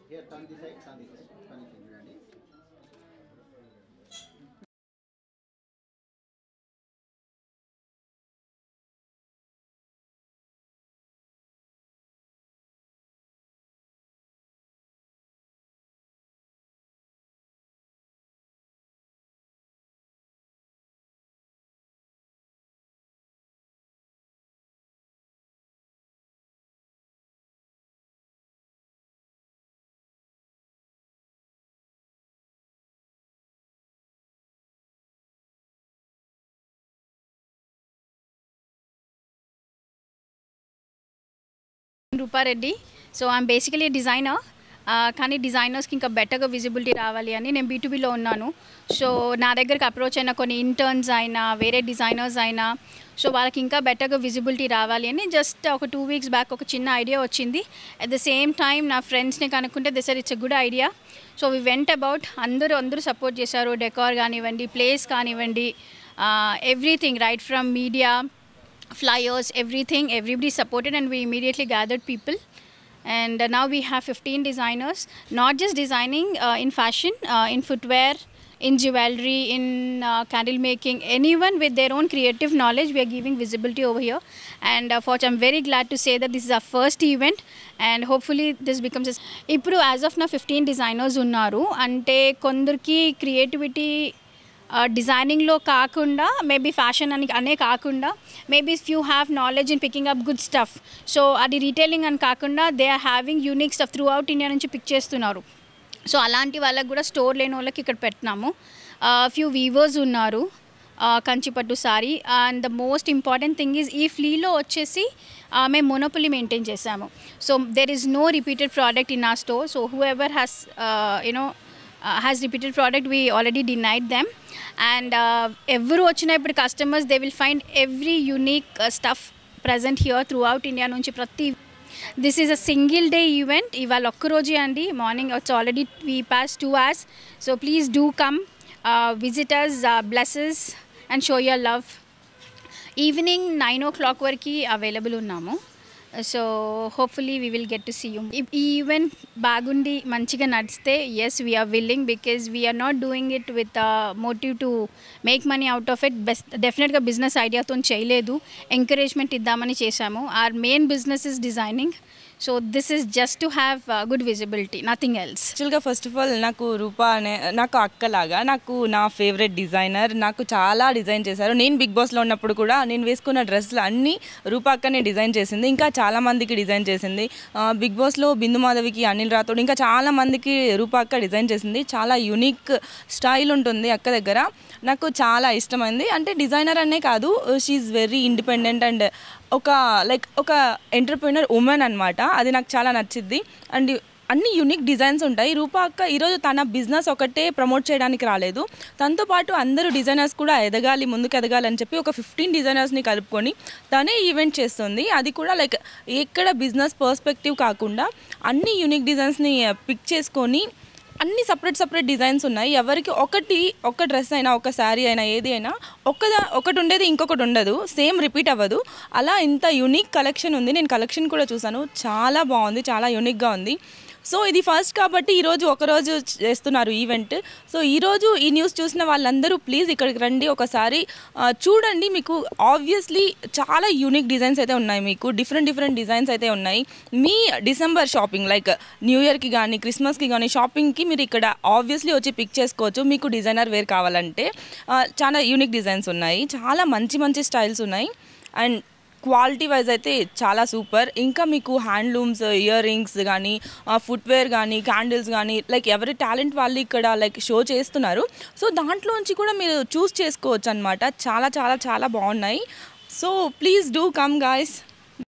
Here, turn this side, turn this side. Turn it in, ready? Rupa Reddy. So I'm basically a designer. కానీ డిజైనర్స్కి ఇంకా బెటర్గా visibility రావాలి అని నేను B2Bలో ఉన్నాను. సో నా దగ్గరికి అప్రోచ్ అయిన కొన్ని ఇంటర్న్స్ అయినా వేరే డిజైనర్స్ అయినా సో వాళ్ళకి ఇంకా బెటర్గా విజిబిలిటీ రావాలి అని జస్ట్ ఒక 2 weeks బ్యాక్ ఒక చిన్న ఐడియా వచ్చింది. అట్ ద సేమ్ టైం నా ఫ్రెండ్స్ని కనుక్కుంటే this it's a good idea. So we went about అందరూ సపోర్ట్ చేశారు. డెకార్ కానివ్వండి, ప్లేస్ కానివ్వండి, everything right from media, flyers, everything, everybody supported, and we immediately gathered people. And now we have 15 designers, not just designing in fashion, in footwear, in jewelry, in candle making, anyone with their own creative knowledge, we are giving visibility over here. And I'm very glad to say that this is our first event, and hopefully this becomes ఇప్పుడు as of now 15 designers ఉన్నారు. అంటే కొందరికి creativity డిజైనింగ్లో కాకుండా maybe fashion అనే కాకుండా maybe if you have knowledge in picking up good stuff, so అది retailing అని కాకుండా they are having unique stuff throughout India నుంచి పిక్ చేస్తున్నారు. సో అలాంటి వాళ్ళకి కూడా స్టోర్ లేని వాళ్ళకి ఇక్కడ పెట్టినాము. ఫ్యూ వీవర్స్ ఉన్నారు, Kanchipattu sari. And the most important thing is ఈ ఫ్లీలో వచ్చేసి మేము మొనోపొలీ మెయింటైన్ చేసాము. So there is no repeated product in our store. So whoever has repeated product, we already denied them. And every ochina ippudu customers, they will find every unique stuff present here throughout India nunchi prati. This is a single day event. Ival okka roju andi morning, it's already we passed 2 hours. So please do come, visit us, bless us and show your love. Evening 9 o'clock variki available unnamu. So hopefully we will get to see you. ఈ event బాగుండి మంచిగా నడిస్తే as we are willing, because we are not doing it with motive to make money out of it. డెఫినెట్గా business ఐడియాతో చేయలేదు, ఎంకరేజ్మెంట్ ఇద్దామని చేశాము. Our main business is designing. So this is just to have good visibility, nothing else. యాక్చువల్గా first of all నాకు రూపా అనే నాకు అక్కలాగా, నాకు నా ఫేవరెట్ డిజైనర్, నాకు చాలా డిజైన్ చేశారు. నేను బిగ్ బాస్లో ఉన్నప్పుడు కూడా నేను వేసుకున్న డ్రెస్సులు అన్నీ రూపా అక్కనే డిజైన్ చేసింది, ఇంకా చాలామందికి డిజైన్ చేసింది. బిగ్ బాస్లో బిందు మాధవికి, అనిల్ రాథోడ్, ఇంకా చాలామందికి రూపా అక్క డిజైన్ చేసింది. చాలా యూనిక్ స్టైల్ ఉంటుంది అక్క దగ్గర, నాకు చాలా ఇష్టమైంది. అంటే డిజైనర్ అనే కాదు, షీఈ్ వెరీ ఇండిపెండెంట్ అండ్ ఒక ఎంటర్‌ప్రెన్యూర్ ఉమెన్ అనమాట. అది నాకు చాలా నచ్చింది. అండ్ అన్ని యూనిక్ డిజైన్స్ ఉంటాయి. రూపా అక్క ఈరోజు తన బిజినెస్ ఒకటే ప్రమోట్ చేయడానికి రాలేదు, తనతో పాటు అందరూ డిజైనర్స్ కూడా ఎదగాలి, ముందుకు ఎదగాలి అని చెప్పి ఒక 15 డిజైనర్స్ని కలుపుకొని తనే ఈవెంట్ చేస్తుంది. అది కూడా ఎక్కడ బిజినెస్ పర్స్పెక్టివ్ కాకుండా అన్ని యూనిక్ డిజైన్స్ని పిక్ చేసుకొని అన్ని సపరేట్ డిజైన్స్ ఉన్నాయి. ఎవరికి ఒక డ్రెస్ అయినా, ఒక శారీ అయినా, ఏది అయినా ఒకటి ఉండేది ఇంకొకటి ఉండదు, సేమ్ రిపీట్ అవ్వదు. అలా ఇంత యూనిక్ కలెక్షన్ ఉంది. నేను కలెక్షన్ కూడా చూసాను, చాలా బాగుంది, చాలా యూనిక్గా ఉంది. సో ఇది ఫస్ట్ కాబట్టి ఈరోజు ఒకరోజు చేస్తున్నారు ఈవెంట్. సో ఈరోజు ఈ న్యూస్ చూసిన వాళ్ళందరూ ప్లీజ్ ఇక్కడికి రండి, ఒకసారి చూడండి. మీకు ఆబ్వియస్లీ చాలా యూనిక్ డిజైన్స్ అయితే ఉన్నాయి, మీకు డిఫరెంట్ డిజైన్స్ అయితే ఉన్నాయి. మీ డిసెంబర్ షాపింగ్ న్యూ ఇయర్కి కానీ క్రిస్మస్కి కానీ షాపింగ్కి మీరు ఇక్కడ ఆబ్వియస్లీ వచ్చి పిక్ చేసుకోవచ్చు. మీకు డిజైనర్ వేర్ కావాలంటే చాలా యూనిక్ డిజైన్స్ ఉన్నాయి, చాలా మంచి స్టైల్స్ ఉన్నాయి. అండ్ క్వాలిటీ వైజ్ అయితే చాలా సూపర్. ఇంకా మీకు హ్యాండ్లూమ్స్, ఇయర్ రింగ్స్ కానీ, ఫుట్వేర్ కానీ, క్యాండిల్స్ కానీ, ఎవరి టాలెంట్ వాళ్ళు ఇక్కడ షో చేస్తున్నారు. సో దాంట్లోంచి కూడా మీరు చూస్ చేసుకోవచ్చు అనమాట. చాలా బాగున్నాయి. So please do come guys.